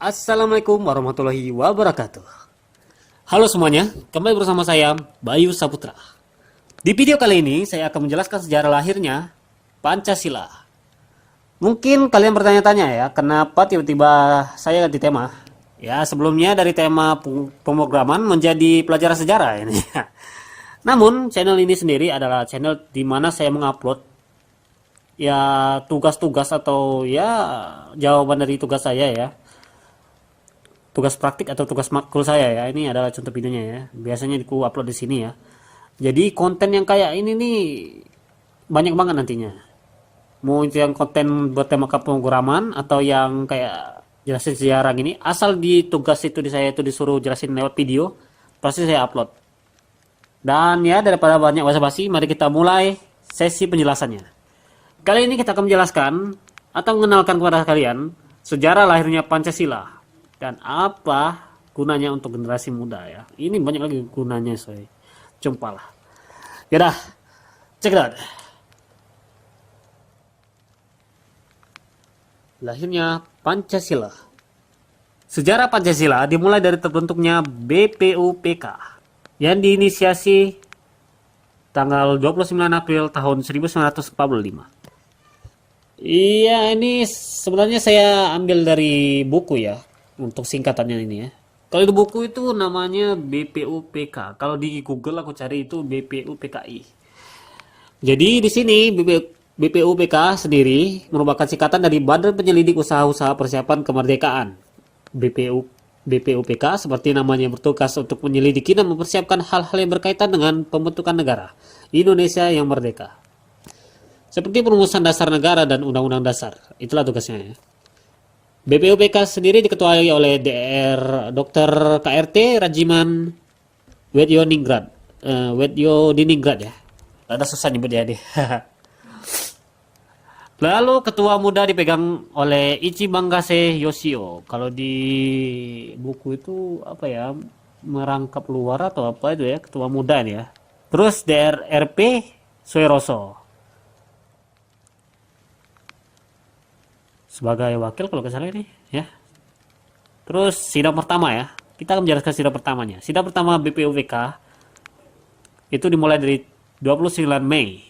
Assalamualaikum warahmatullahi wabarakatuh. Halo semuanya, kembali bersama saya Bayu Saputra. Di video kali ini saya akan menjelaskan sejarah lahirnya Pancasila. Mungkin kalian bertanya-tanya ya, kenapa tiba-tiba saya ganti tema? Ya, sebelumnya dari tema pemrograman menjadi pelajaran sejarah ini. Namun, channel ini sendiri adalah channel di mana saya mengupload ya tugas-tugas atau ya jawaban dari tugas saya ya. Tugas praktik atau tugas makul saya ya. Ini adalah contoh videonya ya. Biasanya aku upload di sini ya. Jadi konten yang kayak ini nih banyak banget nantinya. Mau itu yang konten bertema pemrograman atau yang kayak jelasin sejarah gini, asal di tugas itu di saya itu disuruh jelasin lewat video, pasti saya upload. Dan ya daripada banyak basa-basi, mari kita mulai sesi penjelasannya. Kali ini kita akan menjelaskan atau mengenalkan kepada kalian sejarah lahirnya Pancasila dan apa gunanya untuk generasi muda ya. Ini banyak lagi gunanya, soy. Jumpalah. Ya dah. Check it out. Lahirnya Pancasila. Sejarah Pancasila dimulai dari terbentuknya BPUPK yang diinisiasi tanggal 29 April tahun 1945. Iya, ini sebenarnya saya ambil dari buku ya, untuk singkatannya ini ya. Kalau di buku itu namanya BPUPK. Kalau di Google aku cari itu BPUPKI. Jadi di sini BPUPK sendiri merupakan singkatan dari Badan Penyelidik Usaha-Usaha Persiapan Kemerdekaan. BPUPK seperti namanya bertugas untuk menyelidiki dan mempersiapkan hal-hal yang berkaitan dengan pembentukan negara Indonesia yang merdeka. Seperti perumusan dasar negara dan undang-undang dasar. Itulah tugasnya ya. BPUPK sendiri diketuai oleh Dr. KRT Rajiman Wedyodiningrat ya. Ada susah nyebut ya deh. Lalu ketua muda dipegang oleh Ichibangase Yoshio. Kalau di buku itu apa ya? Merangkap luar atau apa itu ya? Ketua muda ini ya. Terus DRRP Sueroso sebagai wakil kalau nggak salah ini ya. Terus sidang pertama ya. Kita akan menjelaskan sidang pertamanya. Sidang pertama BPUPK itu dimulai dari 29 Mei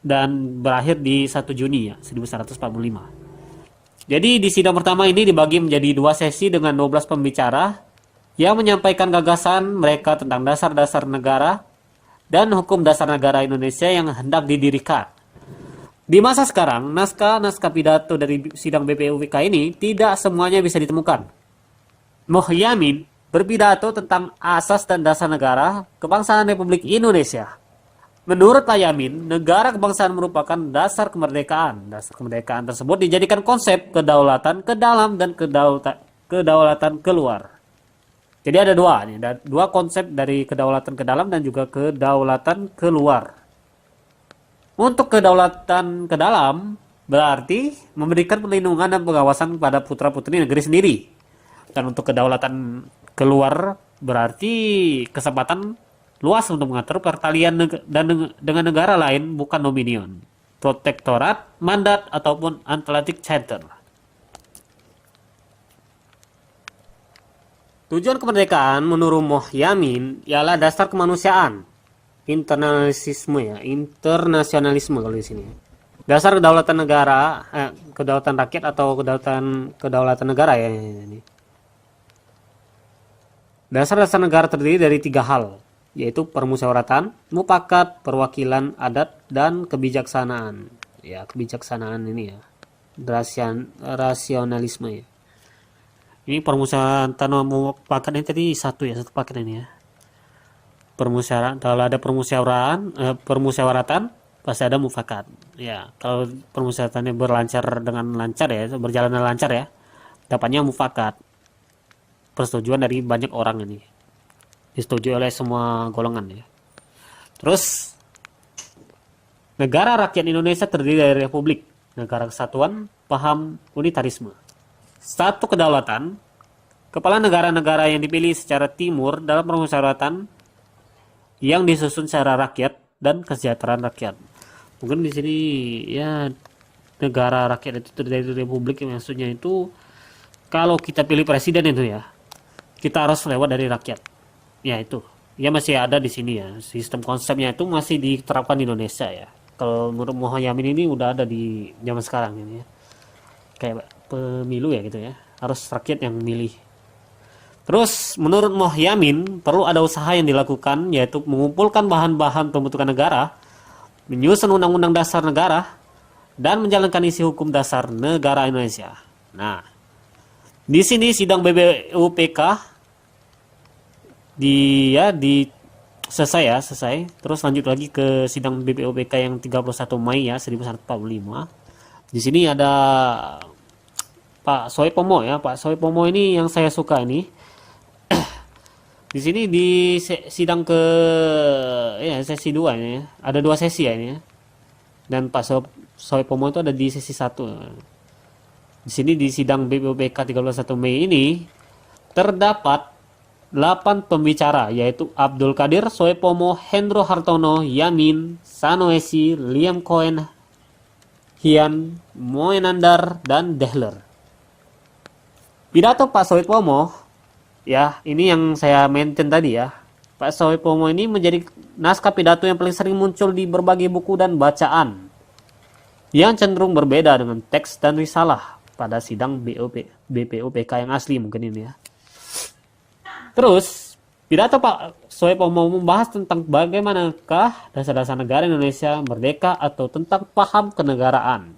dan berakhir di 1 Juni ya, 1945. Jadi di sidang pertama ini dibagi menjadi 2 sesi dengan 12 pembicara yang menyampaikan gagasan mereka tentang dasar-dasar negara dan hukum dasar negara Indonesia yang hendak didirikan. Di masa sekarang, naskah-naskah pidato dari sidang BPUPK ini tidak semuanya bisa ditemukan. Muhyiddin berpidato tentang asas dan dasar negara kebangsaan Republik Indonesia. Menurut Pak Yamin, negara kebangsaan merupakan dasar kemerdekaan. Dasar kemerdekaan tersebut dijadikan konsep kedaulatan ke dalam dan kedaulatan keluar. Jadi ada dua konsep dari kedaulatan ke dalam dan juga kedaulatan keluar. Untuk kedaulatan ke dalam berarti memberikan perlindungan dan pengawasan kepada putra-putri negeri sendiri. Dan untuk kedaulatan keluar berarti kesempatan luas untuk mengatur pertalian dengan negara lain bukan dominion, protektorat, mandat ataupun Atlantic Charter. Tujuan kemerdekaan menurut Muhyiddin ialah dasar kemanusiaan. Internasionalisme kalau di sini. Dasar kedaulatan negara, kedaulatan rakyat atau kedaulatan negara ya ini. Dasar-dasar negara terdiri dari 3 hal, yaitu permusyawaratan, mufakat, perwakilan adat dan kebijaksanaan. Ya, kebijaksanaan ini ya. Rasionalisme ya. Ini permusyawaratan mufakat ini tadi satu paket ini ya. Permusyawaratan, kalau ada permusyawaratan pasti ada mufakat ya. Kalau permusyawaratannya berjalan dengan lancar ya, dapatnya mufakat, persetujuan dari banyak orang ini, disetujui oleh semua golongan ya. Terus negara rakyat Indonesia terdiri dari republik, negara kesatuan, paham unitarisme. Satu kedaulatan, kepala negara-negara yang dipilih secara timur dalam permusyawaratan yang disusun secara rakyat dan kesejahteraan rakyat. Mungkin di sini ya negara rakyat itu dari republik yang maksudnya itu kalau kita pilih presiden itu ya, kita harus lewat dari rakyat. Ya itu, ya masih ada di sini ya. Sistem konsepnya itu masih diterapkan di Indonesia ya. Kalau menurut Muhaymin ini udah ada di zaman sekarang ini ya. Kayak pemilu ya gitu ya. Harus rakyat yang milih. Terus menurut Muhaymin perlu ada usaha yang dilakukan, yaitu mengumpulkan bahan-bahan pembentukan negara, menyusun undang-undang dasar negara, dan menjalankan isi hukum dasar negara Indonesia. Nah, di sini sidang BPUPK di selesai ya, selesai. Terus lanjut lagi ke sidang BPUPK yang 31 Mei ya 1145. Di sini ada Pak Soepomo ya. Pak Soepomo ini yang saya suka ini. Di sini di sidang ke ya sesi 2 ini ya. Ada 2 sesi ya ini ya. Dan Pak Soepomo itu ada di sesi 1. Di sini di sidang BPUPK 31 Mei ini terdapat 8 pembicara, yaitu Abdul Qadir, Soepomo, Hendro Hartono, Yamin, Sanoesi, Liam Cohen, Hian, Moenandar, dan Dehler. Pidato Pak Soepomo, ya ini yang saya mention tadi ya. Pak Soepomo ini menjadi naskah pidato yang paling sering muncul di berbagai buku dan bacaan, yang cenderung berbeda dengan teks dan risalah pada sidang BPUPK yang asli mungkin ini ya. Terus, pidato Pak Soepomo membahas tentang bagaimanakah dasar-dasar negara Indonesia merdeka atau tentang paham kenegaraan.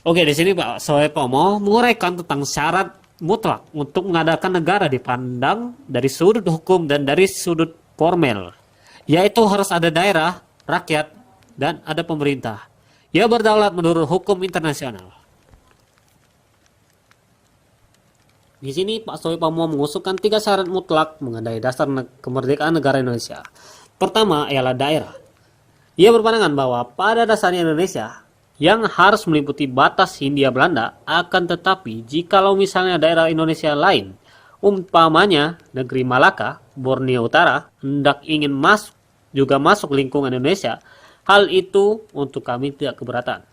Oke, di sini Pak Soepomo menguraikan tentang syarat mutlak untuk mengadakan negara dipandang dari sudut hukum dan dari sudut formel, yaitu harus ada daerah, rakyat, dan ada pemerintah yang berdaulat menurut hukum internasional. Di sini Pak Soepomo mengusulkan 3 syarat mutlak mengenai dasar kemerdekaan negara Indonesia. Pertama ialah daerah. Ia berpandangan bahwa pada dasarnya Indonesia yang harus meliputi batas Hindia Belanda, akan tetapi jikalau misalnya daerah Indonesia lain, umpamanya negeri Malaka, Borneo Utara, hendak ingin juga masuk lingkungan Indonesia, hal itu untuk kami tidak keberatan.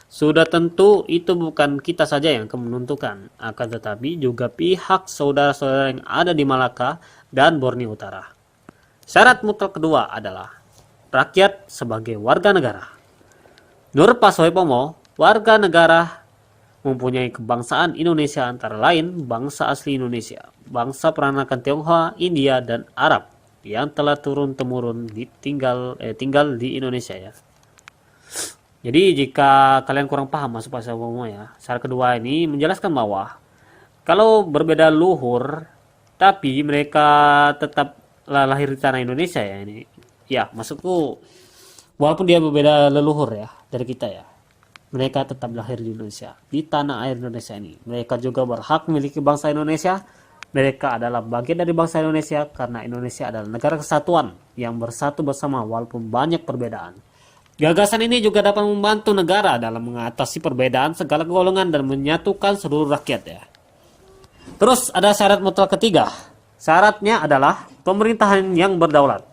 Sudah tentu itu bukan kita saja yang akan menentukan, akan tetapi juga pihak saudara-saudara yang ada di Malaka dan Borneo Utara. Syarat mutlak kedua adalah rakyat sebagai warga negara. Menurut Pak Soepomo, warga negara mempunyai kebangsaan Indonesia antara lain bangsa asli Indonesia, bangsa peranakan Tionghoa, India, dan Arab yang telah turun-temurun tinggal di Indonesia ya. Jadi jika kalian kurang paham masuk Pak Soepomo ya, syarat kedua ini menjelaskan bahwa kalau berbeda luhur tapi mereka tetap lahir di tanah Indonesia ya ini. Ya, maksudku walaupun dia berbeda leluhur ya dari kita ya, mereka tetap lahir di Indonesia, di tanah air Indonesia ini. Mereka juga berhak memiliki bangsa Indonesia. Mereka adalah bagian dari bangsa Indonesia karena Indonesia adalah negara kesatuan yang bersatu bersama walaupun banyak perbedaan. Gagasan ini juga dapat membantu negara dalam mengatasi perbedaan segala golongan dan menyatukan seluruh rakyat ya. Terus ada syarat mutlak ketiga. Syaratnya adalah pemerintahan yang berdaulat.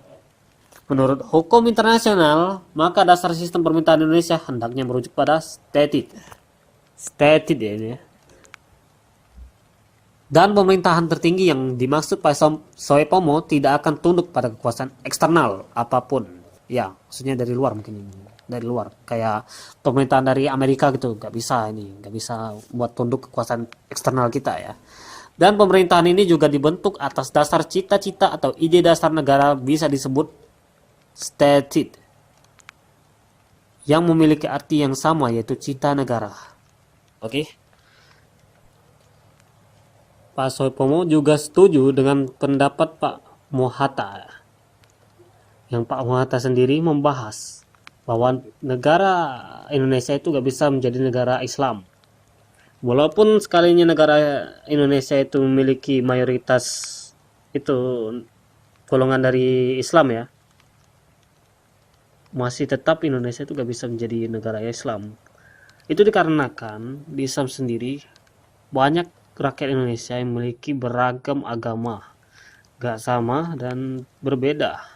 Menurut hukum internasional, maka dasar sistem pemerintahan Indonesia hendaknya merujuk pada stated ya ini ya. Dan pemerintahan tertinggi yang dimaksud Pak Soepomo tidak akan tunduk pada kekuasaan eksternal apapun. Ya, maksudnya dari luar mungkin ini. Dari luar. Kayak pemerintahan dari Amerika gitu. Nggak bisa buat tunduk kekuasaan eksternal kita ya. Dan pemerintahan ini juga dibentuk atas dasar cita-cita atau ide dasar negara bisa disebut stated. Yang memiliki arti yang sama yaitu cita negara. Oke. Pak Soepomo juga setuju dengan pendapat Pak Mohatta. Yang Pak Mohatta sendiri membahas bahwa negara Indonesia itu gak bisa menjadi negara Islam. Walaupun sekalinya negara Indonesia itu memiliki mayoritas itu golongan dari Islam ya, masih tetap Indonesia itu gak bisa menjadi negara Islam. Itu dikarenakan di Islam sendiri banyak rakyat Indonesia yang memiliki beragam agama, gak sama dan berbeda.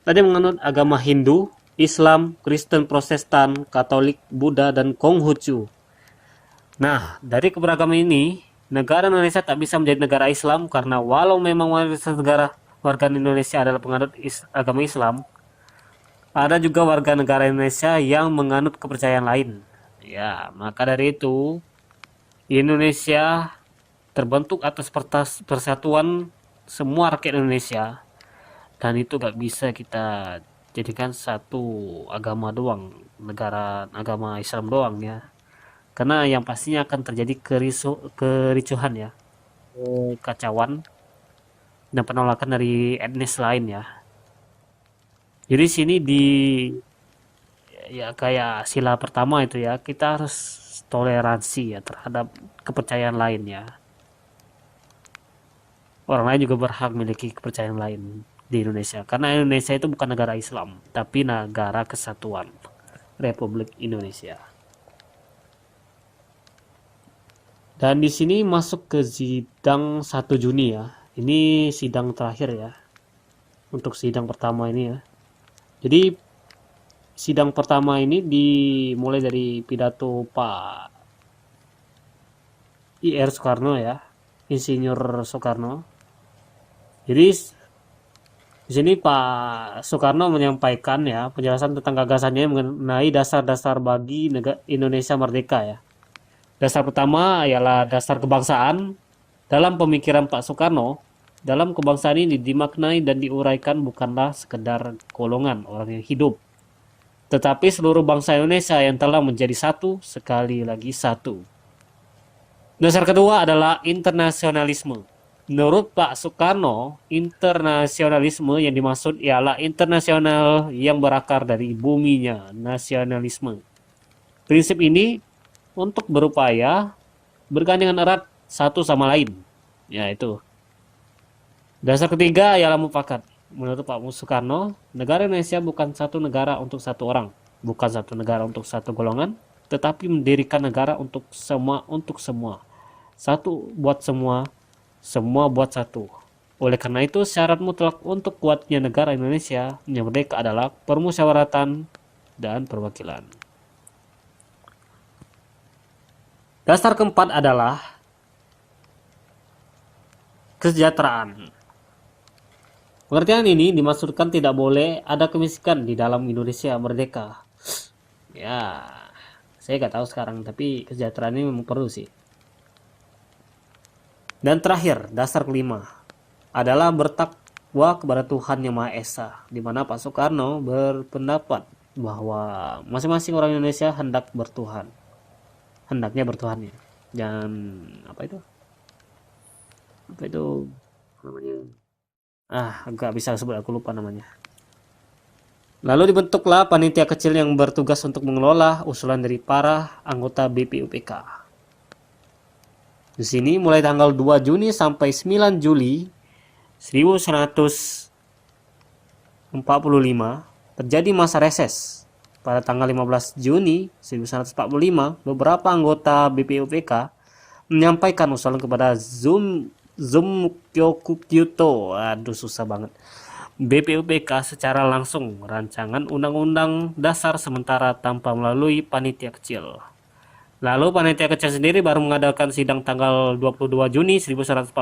Tadi menganut agama Hindu, Islam, Kristen, Protestan, Katolik, Buddha, dan Konghucu. Nah, dari keberagaman ini, negara Indonesia tak bisa menjadi negara Islam karena walau memang mayoritas negara warga Indonesia adalah penganut agama Islam, ada juga warga negara Indonesia yang menganut kepercayaan lain. Ya, maka dari itu, Indonesia terbentuk atas persatuan semua rakyat Indonesia, dan itu gak bisa kita jadikan satu agama doang, negara agama Islam doang ya. Karena yang pastinya akan terjadi kericuhan ya, kekacauan dan penolakan dari etnis lain ya. Jadi sini di ya kayak sila pertama itu ya, kita harus toleransi ya terhadap kepercayaan lain ya. Orang lain juga berhak memiliki kepercayaan lain di Indonesia. Karena Indonesia itu bukan negara Islam, tapi negara kesatuan Republik Indonesia. Dan di sini masuk ke sidang 1 Juni ya. Ini sidang terakhir ya. Untuk sidang pertama ini ya. Jadi sidang pertama ini dimulai dari pidato Pak IR Soekarno ya. Insinyur Soekarno. Jadi di sini Pak Soekarno menyampaikan ya penjelasan tentang gagasannya mengenai dasar-dasar bagi Indonesia merdeka ya. Dasar pertama ialah dasar kebangsaan. Dalam pemikiran Pak Soekarno, dalam kebangsaan ini dimaknai dan diuraikan bukanlah sekedar golongan orang yang hidup, tetapi seluruh bangsa Indonesia yang telah menjadi satu, sekali lagi satu. Dasar kedua adalah internasionalisme. Menurut Pak Soekarno, internasionalisme yang dimaksud ialah internasional yang berakar dari buminya, nasionalisme. Prinsip ini untuk berupaya bergandengan erat satu sama lain. Ya itu. Dasar ketiga ialah mufakat. Menurut Pak Soekarno, negara Indonesia bukan satu negara untuk satu orang, bukan satu negara untuk satu golongan, tetapi mendirikan negara untuk semua. Satu buat semua, semua buat satu. Oleh karena itu, syarat mutlak untuk kuatnya negara Indonesia yang merdeka adalah permusyawaratan dan perwakilan. Dasar keempat adalah kesejahteraan. Pengertian ini dimaksudkan tidak boleh ada kemiskinan di dalam Indonesia merdeka. Ya, saya nggak tahu sekarang, tapi kesejahteraan ini memang perlu sih. Dan terakhir, dasar kelima adalah bertakwa kepada Tuhan Yang Maha Esa, di mana Pak Soekarno berpendapat bahwa masing-masing orang Indonesia hendaknya bertuhan ya. Dan apa itu namanya, agak bisa sebut, aku lupa namanya. Lalu dibentuklah panitia kecil yang bertugas untuk mengelola usulan dari para anggota BPUPK. Di sini mulai tanggal 2 Juni sampai 9 Juli 1945 terjadi masa reses. Pada tanggal 15 Juni 1945, beberapa anggota BPUPK menyampaikan usulan kepada Zumkyokukyuto. Aduh, susah banget. BPUPK secara langsung rancangan undang-undang dasar sementara tanpa melalui panitia kecil. Lalu panitia kecil sendiri baru mengadakan sidang tanggal 22 Juni 1945,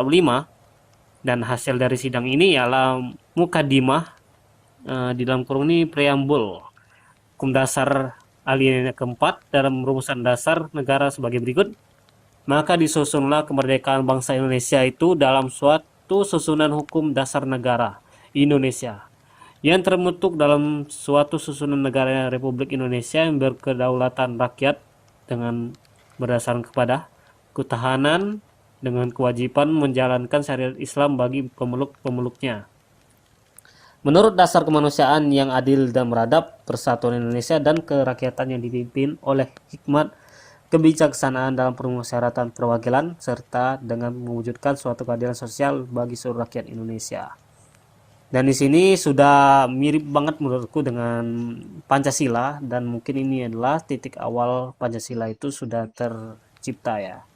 dan hasil dari sidang ini ialah mukadimah, di dalam kurung ini preambul hukum dasar alinea keempat dalam rumusan dasar negara sebagai berikut. Maka disusunlah kemerdekaan bangsa Indonesia itu dalam suatu susunan hukum dasar negara Indonesia yang terbentuk dalam suatu susunan negara Republik Indonesia yang berkedaulatan rakyat dengan berdasarkan kepada ketahanan dengan kewajiban menjalankan syariat Islam bagi pemeluk-pemeluknya. Menurut dasar kemanusiaan yang adil dan beradab, persatuan Indonesia dan kerakyatan yang dipimpin oleh hikmat kebijaksanaan dalam permusyawaratan perwakilan, serta dengan mewujudkan suatu keadilan sosial bagi seluruh rakyat Indonesia. Dan di sini sudah mirip banget menurutku dengan Pancasila, dan mungkin ini adalah titik awal Pancasila itu sudah tercipta ya.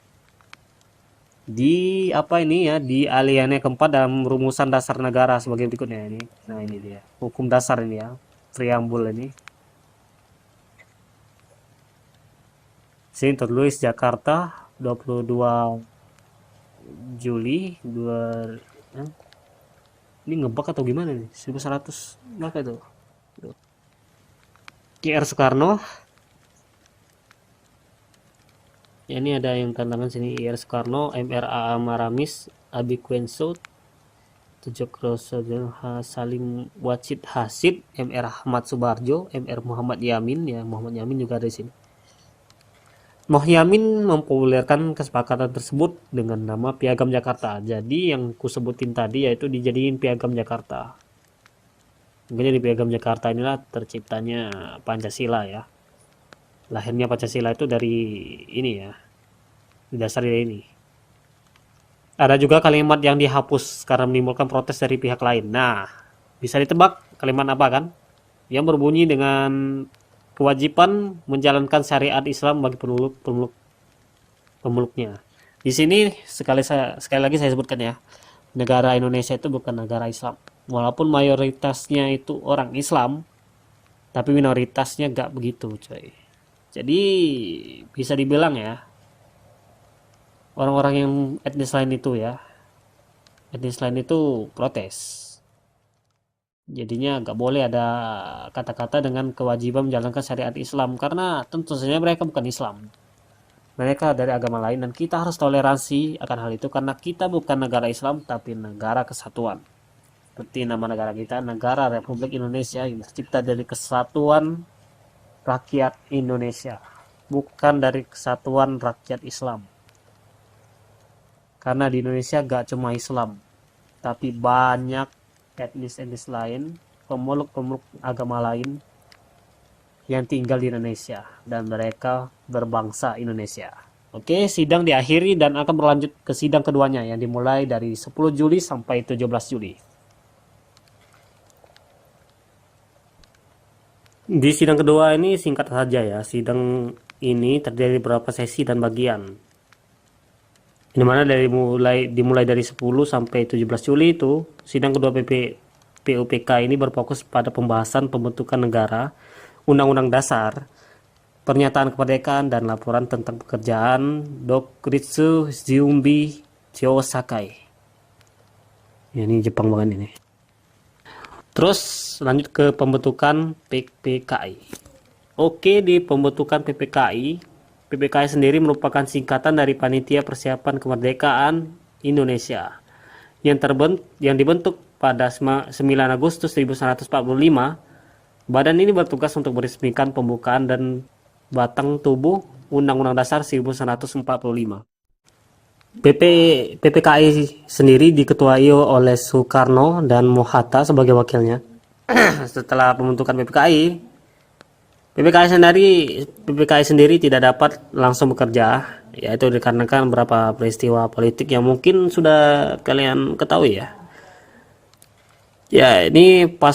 Di di alinea keempat dalam rumusan dasar negara sebagai berikutnya ini. Nah, ini dia hukum dasar ini ya, preambul ini. Sini tertulis Jakarta 22 Juli 2. Ini ngebug atau gimana nih? 1100 berapa itu? KR Soekarno. Ya, ini ada yang tantangan sini, IR Soekarno, MRA Maramis, Abi Quenso, Tujokroso Salim Wacid Hasid, MR Ahmad Subarjo, MR Muhammad Yamin, ya Muhammad Yamin juga ada di sini. Yamin mempopulerkan kesepakatan tersebut dengan nama Piagam Jakarta. Jadi yang kusebutin tadi yaitu dijadiin Piagam Jakarta. Makanya di Piagam Jakarta inilah terciptanya Pancasila ya. Lahirnya Pancasila itu dari ini ya, didasari dari ini. Ada juga kalimat yang dihapus karena menimbulkan protes dari pihak lain. Nah, bisa ditebak kalimat apa kan? Yang berbunyi dengan kewajiban menjalankan syariat Islam bagi pemeluknya. Di sini sekali lagi saya sebutkan ya, negara Indonesia itu bukan negara Islam. Walaupun mayoritasnya itu orang Islam, tapi minoritasnya gak begitu, coy. Jadi bisa dibilang ya, orang-orang yang etnis lain itu protes. Jadinya nggak boleh ada kata-kata dengan kewajiban menjalankan syariat Islam, karena tentu saja mereka bukan Islam, mereka dari agama lain, dan kita harus toleransi akan hal itu karena kita bukan negara Islam tapi negara kesatuan. Seperti nama negara kita, Negara Republik Indonesia, yang tercipta dari kesatuan rakyat Indonesia, bukan dari kesatuan rakyat Islam. Karena di Indonesia gak cuma Islam, tapi banyak etnis-etnis lain, pemeluk-pemeluk agama lain yang tinggal di Indonesia, dan mereka berbangsa Indonesia. Oke, sidang diakhiri dan akan berlanjut ke sidang keduanya yang dimulai dari 10 Juli sampai 17 Juli. Di sidang kedua ini singkat saja ya. Sidang ini terdiri beberapa sesi dan bagian. Dimana dimulai dari 10 sampai 17 Juli itu sidang kedua PUPK ini berfokus pada pembahasan pembentukan negara, Undang-Undang Dasar, pernyataan kemerdekaan, dan laporan tentang pekerjaan Dokuritsu Zumbi Chiosakai. Ya, ini Jepang banget ini. Terus lanjut ke pembentukan PPKI. Oke, di pembentukan PPKI sendiri merupakan singkatan dari Panitia Persiapan Kemerdekaan Indonesia yang dibentuk pada 9 Agustus 1945. Badan ini bertugas untuk meresmikan pembukaan dan batang tubuh Undang-Undang Dasar 1945. PPKI sendiri diketuai oleh Soekarno dan Hatta sebagai wakilnya. Setelah pembentukan PPKI sendiri tidak dapat langsung bekerja, yaitu dikarenakan beberapa peristiwa politik yang mungkin sudah kalian ketahui ya. Ya, ini pas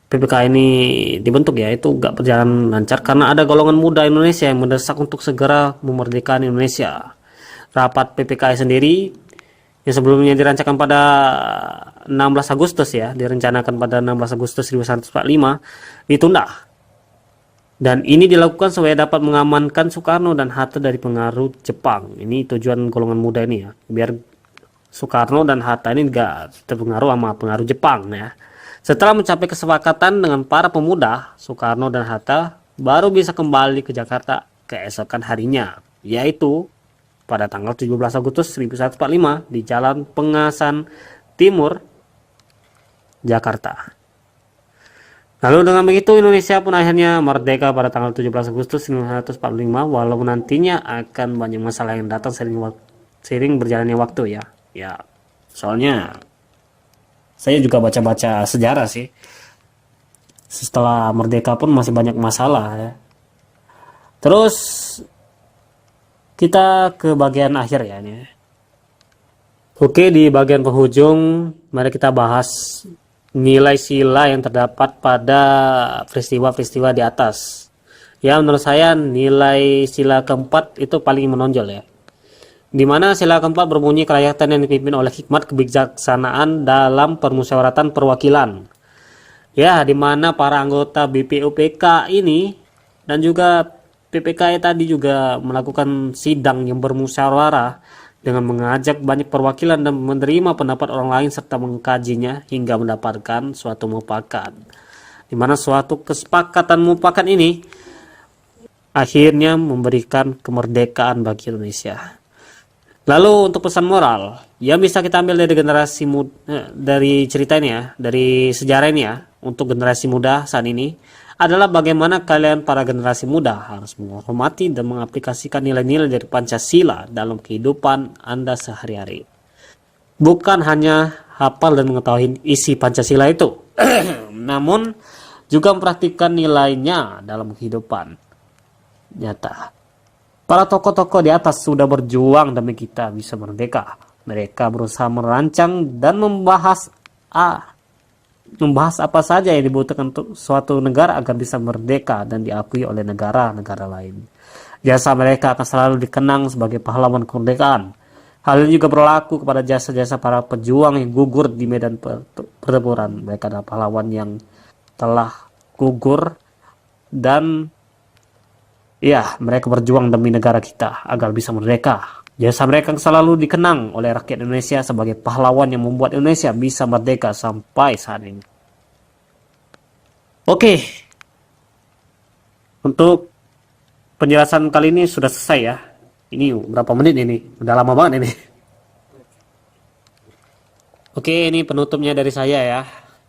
PPKI ini dibentuk ya, itu gak berjalan lancar karena ada golongan muda Indonesia yang mendesak untuk segera memerdekakan Indonesia. Rapat PPKI sendiri yang sebelumnya direncanakan pada 16 Agustus 1945 ditunda. Dan ini dilakukan supaya dapat mengamankan Soekarno dan Hatta dari pengaruh Jepang. Ini tujuan golongan muda ini ya, biar Soekarno dan Hatta ini gak terpengaruh sama pengaruh Jepang ya. Setelah mencapai kesepakatan dengan para pemuda, Soekarno dan Hatta baru bisa kembali ke Jakarta keesokan harinya, yaitu pada tanggal 17 Agustus 1945 di Jalan Pengasan Timur, Jakarta. Lalu dengan begitu Indonesia pun akhirnya merdeka pada tanggal 17 Agustus 1945, walaupun nantinya akan banyak masalah yang datang sering berjalannya waktu ya. Ya, soalnya saya juga baca-baca sejarah sih. Setelah merdeka pun masih banyak masalah ya. Terus kita ke bagian akhir ya ini. Oke, di bagian penghujung mari kita bahas nilai sila yang terdapat pada peristiwa-peristiwa di atas. Ya, menurut saya nilai sila keempat itu paling menonjol ya. Di mana sila keempat berbunyi kerakyatan yang dipimpin oleh hikmat kebijaksanaan dalam permusyawaratan perwakilan. Ya, di mana para anggota BPUPK ini dan juga PPKI tadi juga melakukan sidang yang bermusyawarah dengan mengajak banyak perwakilan dan menerima pendapat orang lain serta mengkajinya hingga mendapatkan suatu mufakat. Di mana suatu kesepakatan mufakat ini akhirnya memberikan kemerdekaan bagi Indonesia. Lalu untuk pesan moral yang bisa kita ambil dari generasi muda, dari cerita ini ya, dari sejarah ini ya, untuk generasi muda saat ini adalah bagaimana kalian para generasi muda harus menghormati dan mengaplikasikan nilai-nilai dari Pancasila dalam kehidupan Anda sehari-hari. Bukan hanya hafal dan mengetahui isi Pancasila itu, namun juga mempraktikkan nilainya dalam kehidupan nyata. Para tokoh-tokoh di atas sudah berjuang demi kita bisa merdeka. Mereka berusaha merancang dan membahas apa saja yang dibutuhkan untuk suatu negara agar bisa merdeka dan diakui oleh negara-negara lain. Jasa mereka akan selalu dikenang sebagai pahlawan kemerdekaan. Hal ini juga berlaku kepada jasa-jasa para pejuang yang gugur di medan pertempuran. Mereka adalah pahlawan yang telah gugur dan ya, mereka berjuang demi negara kita agar bisa merdeka. Jasa mereka selalu dikenang oleh rakyat Indonesia sebagai pahlawan yang membuat Indonesia bisa merdeka sampai saat ini. Oke, untuk penjelasan kali ini sudah selesai ya. Ini berapa menit ini? Udah lama banget ini. Oke, ini penutupnya dari saya ya.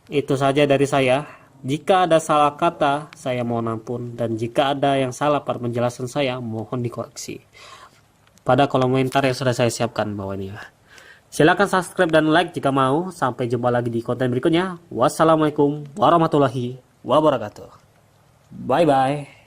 Itu saja dari saya. Jika ada salah kata, saya mohon ampun, dan jika ada yang salah pada penjelasan saya, mohon dikoreksi pada kolom komentar yang sudah saya siapkan bawah ini ya. Silahkan subscribe dan like jika mau. Sampai jumpa lagi di konten berikutnya. Wassalamualaikum warahmatullahi wabarakatuh. Bye bye.